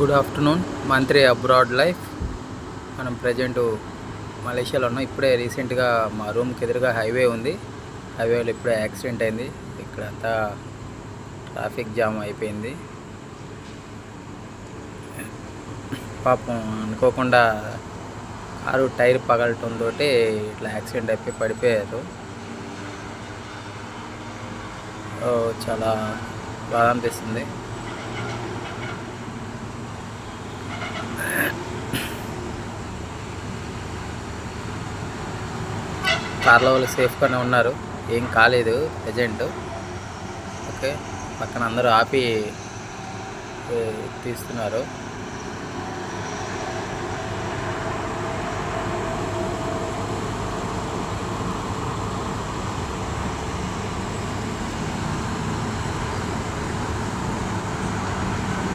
Good afternoon. మంత్రి abroad life. మనం present మలేషియాలో ఉన్నాం. ఇప్పుడే రీసెంట్గా మా రూమ్కి ఎదురుగా హైవే ఉంది. హైవేలో ఇప్పుడే యాక్సిడెంట్ అయింది. ఇక్కడంతా ట్రాఫిక్ జామ్ అయిపోయింది. పాపం అనుకోకుండా కారు టైర్ పగలటంతో ఇట్లా యాక్సిడెంట్ అయిపోయి పడిపోయారు. చాలా బాధ అనిపిస్తుంది. కార్లో వాళ్ళు సేఫ్గానే ఉన్నారు, ఏం కాలేదు ప్రజెంట్. ఓకే, పక్కన అందరూ ఆపి తీస్తున్నారు.